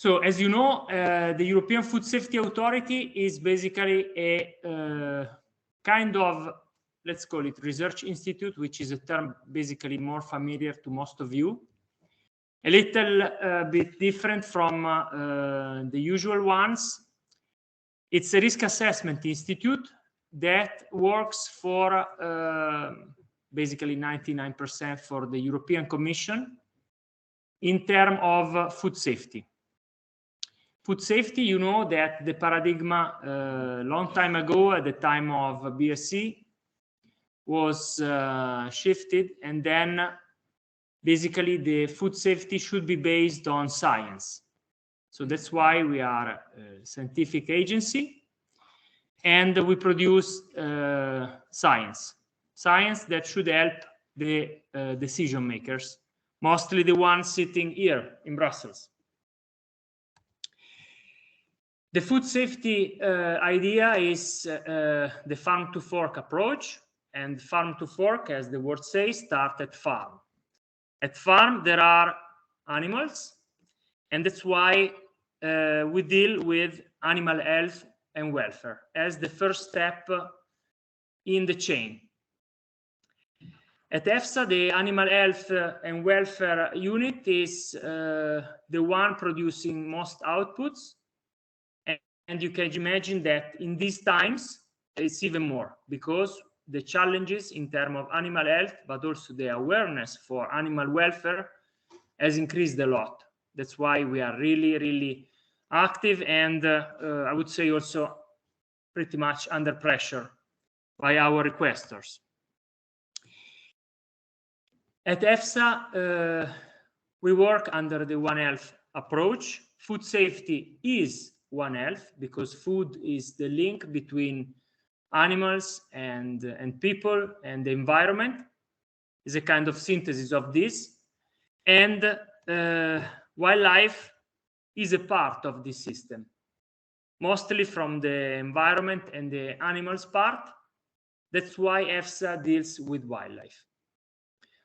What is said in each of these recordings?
So as you know, the European Food Safety Authority is basically a kind of, let's call it research institute, which is a term basically more familiar to most of you. A little bit different from the usual ones. It's a risk assessment institute that works for basically 99% for the European Commission in terms of food safety. Food safety, you know that the paradigm long time ago, at the time of BSc, was shifted, and then basically the food safety should be based on science. So that's why we are a scientific agency, and we produce science that should help the decision makers, mostly the ones sitting here in Brussels. The food safety idea is the farm to fork approach, and farm to fork, as the word says, start at farm. At farm there are animals, and that's why we deal with animal health and welfare as the first step in the chain. At EFSA, the Animal Health and Welfare Unit is the one producing most outputs, and you can imagine that in these times it's even more, because the challenges in terms of animal health, but also the awareness for animal welfare, has increased a lot. That's why we are really, really active, and I would say also pretty much under pressure by our requesters. At EFSA, we work under the One Health approach. Food safety is One Health because food is the link between animals and people and the environment. Is a kind of synthesis of this, and wildlife is a part of this system, mostly from the environment and the animals part. That's why EFSA deals with wildlife.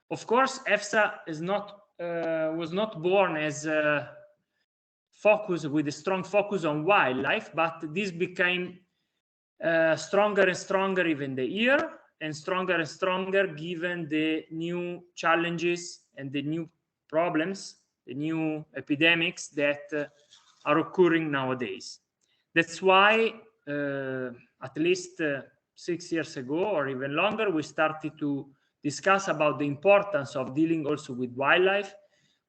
Of course, EFSA is not was not born as a focus with a strong focus on wildlife, but this became stronger and stronger even the year, and stronger given the new challenges and the new problems, the new epidemics that are occurring nowadays. That's why at least 6 years ago or even longer, we started to discuss about the importance of dealing also with wildlife,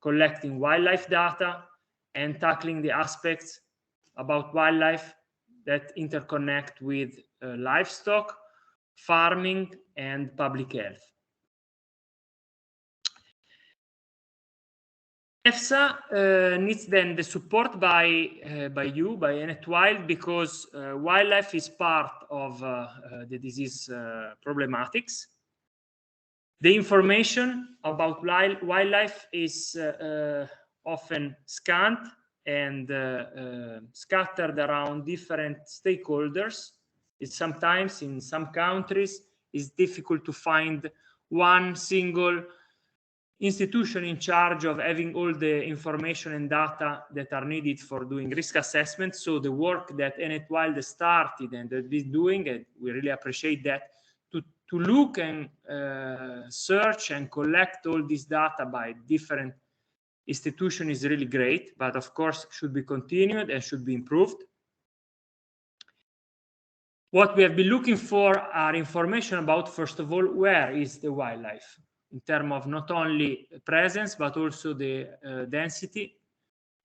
collecting wildlife data, and tackling the aspects about wildlife that interconnect with livestock, farming, and public health. EFSA needs then the support by you, by ENETWILD, because wildlife is part of the disease problematics. The information about wildlife is often scant and scattered around different stakeholders. It's sometimes in some countries it's difficult to find one single institution in charge of having all the information and data that are needed for doing risk assessment. So the work that ENETWILD started and that is doing, and we really appreciate that, to look and search and collect all this data by different institutions is really great, but of course should be continued and should be improved. What we have been looking for are information about, first of all, where is the wildlife in terms of not only presence but also the density.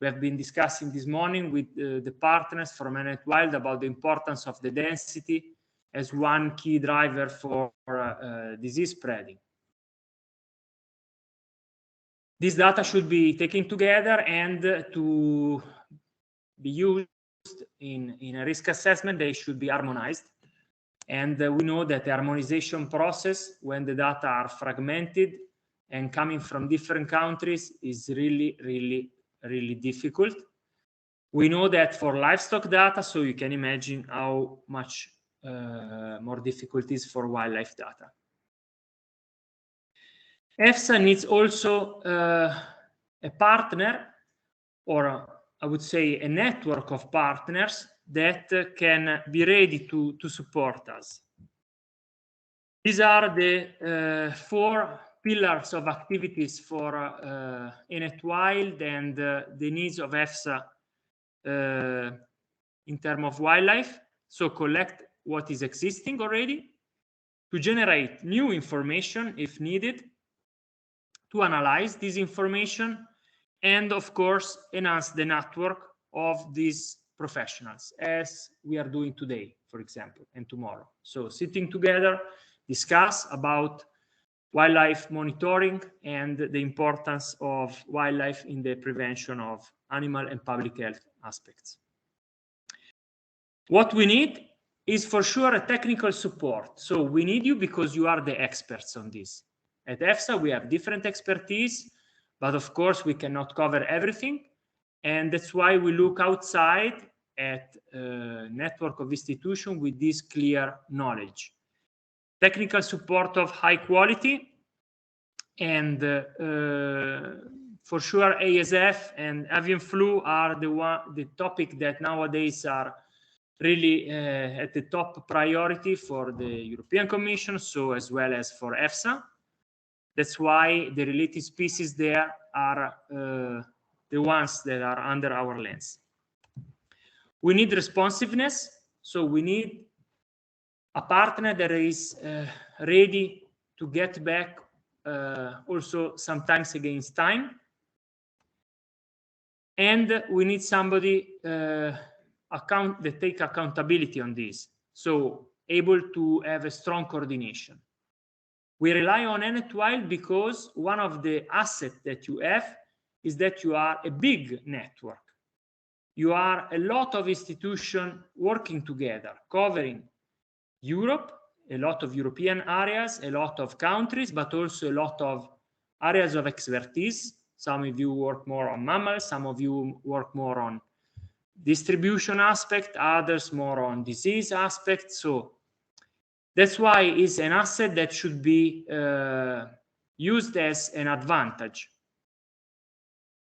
We have been discussing this morning with the partners from ENETWILD about the importance of the density as one key driver for disease spreading. This data should be taken together and to be used in a risk assessment, they should be harmonized. And we know that the harmonization process, when the data are fragmented and coming from different countries, is really, really, really difficult. We know that for livestock data, so you can imagine how much more difficulties for wildlife data. EFSA needs also a partner or I would say, a network of partners that can be ready to support us. These are the 4 pillars of activities for ENETWILD and the needs of EFSA in terms of wildlife. So collect what is existing already, to generate new information if needed, to analyze this information, and of course enhance the network of these professionals, as we are doing today, for example, and tomorrow. So sitting together, discuss about wildlife monitoring and the importance of wildlife in the prevention of animal and public health aspects. What we need is for sure a technical support. So we need you because you are the experts on this. At EFSA, we have different expertise, but of course we cannot cover everything. And that's why we look outside at a network of institutions with this clear knowledge. Technical support of high quality, and for sure ASF and avian flu are the topic that nowadays are really at the top priority for the European Commission, so as well as for EFSA. That's why the related species there are the ones that are under our lens. We need responsiveness, so we need a partner that is ready to get back also sometimes against time. And we need somebody that take accountability on this, so able to have a strong coordination. We rely on ENETWILD because one of the assets that you have is that you are a big network. You are a lot of institutions working together, covering Europe, a lot of European areas, a lot of countries, but also a lot of areas of expertise. Some of you work more on mammals, some of you work more on distribution aspect, others more on disease aspect. So that's why it's an asset that should be used as an advantage.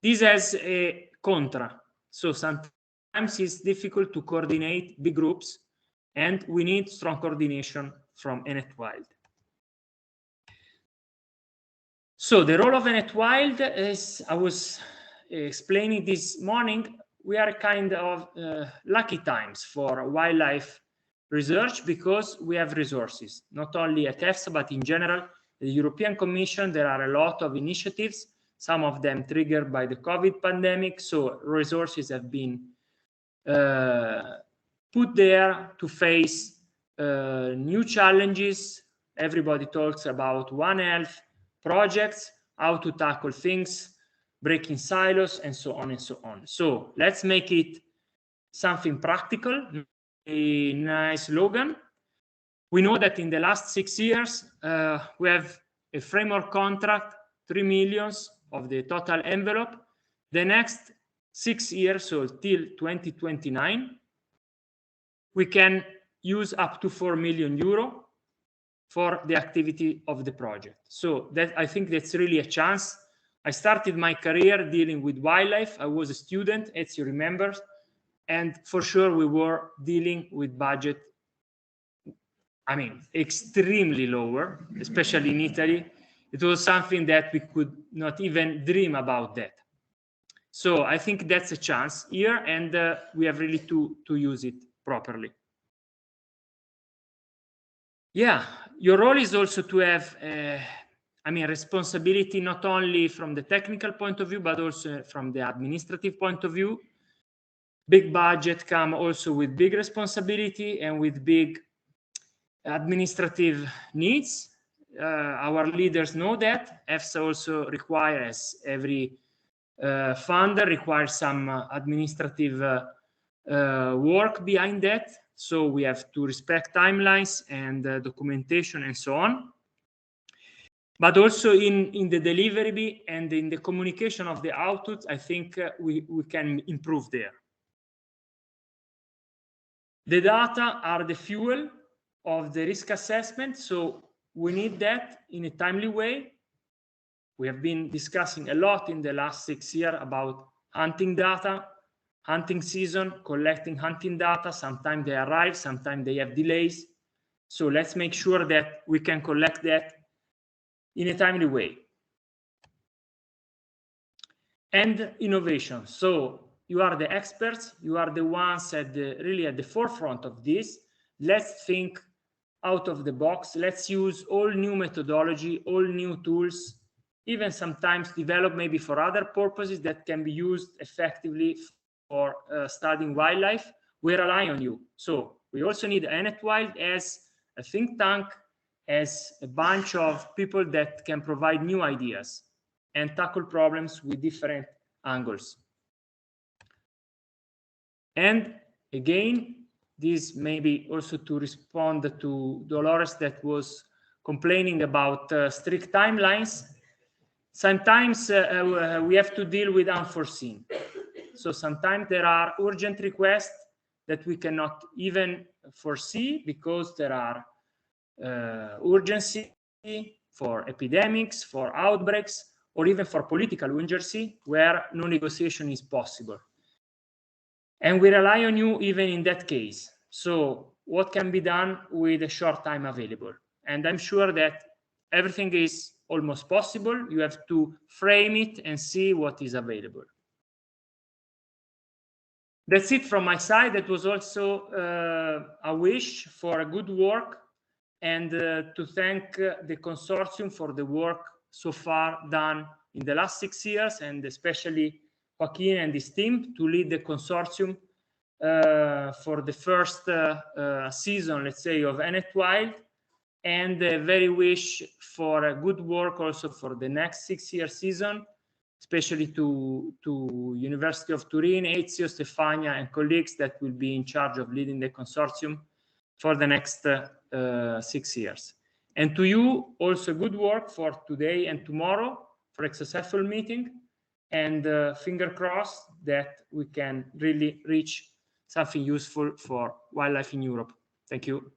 This has a contra. So sometimes it's difficult to coordinate big groups, and we need strong coordination from ENETWILD. So the role of ENETWILD, as I was explaining this morning, we are kind of lucky times for wildlife research because we have resources, not only at EFSA, but in general, the European Commission. There are a lot of initiatives, some of them triggered by the COVID pandemic. So resources have been put there to face new challenges. Everybody talks about One Health projects, how to tackle things, breaking silos, and so on and so on. So let's make it something practical, a nice slogan. We know that in the last 6 years, we have a framework contract, 3 million of the total envelope. The next 6 years, so till 2029, we can use up to 4 million euro for the activity of the project. So that, I think that's really a chance. I started my career dealing with wildlife. I was a student, as you remember, and for sure we were dealing with budget, I mean, extremely lower, especially in Italy. It was something that we could not even dream about that. So I think that's a chance here, and we have really to use it properly. Yeah, your role is also to have, I mean, responsibility not only from the technical point of view, but also from the administrative point of view. Big budget come also with big responsibility and with big administrative needs. Our leaders know that. EFSA also requires, every funder requires some administrative work behind that. So we have to respect timelines and documentation and so on. But also in the delivery and in the communication of the outputs, I think we can improve there. The data are the fuel of the risk assessment, so we need that in a timely way. We have been discussing a lot in the last 6 years about hunting data. hunting season, collecting hunting data. Sometimes they arrive, sometimes they have delays. So let's make sure that we can collect that in a timely way. And innovation. So you are the experts, you are the ones really at the forefront of this. Let's think out of the box. Let's use all new methodology, all new tools, even sometimes develop maybe for other purposes that can be used effectively for studying wildlife. We rely on you. So we also need ENETWILD as a think tank, as a bunch of people that can provide new ideas and tackle problems with different angles. And again, this maybe also to respond to Dolores that was complaining about strict timelines. Sometimes we have to deal with unforeseen. So sometimes there are urgent requests that we cannot even foresee because there are urgency for epidemics, for outbreaks, or even for political urgency where no negotiation is possible. And we rely on you even in that case. So what can be done with a short time available? And I'm sure that everything is almost possible. You have to frame it and see what is available. That's it from my side. That was also a wish for a good work and to thank the consortium for the work so far done in the last 6 years, and especially Joaquin and his team to lead the consortium for the first season, let's say, of ENETWILD, and a very wish for a good work also for the next 6-year season, especially to University of Turin, Ezio, Stefania, and colleagues that will be in charge of leading the consortium for the next 6 years. And to you, also good work for today and tomorrow for a successful meeting, and finger crossed that we can really reach something useful for wildlife in Europe. Thank you.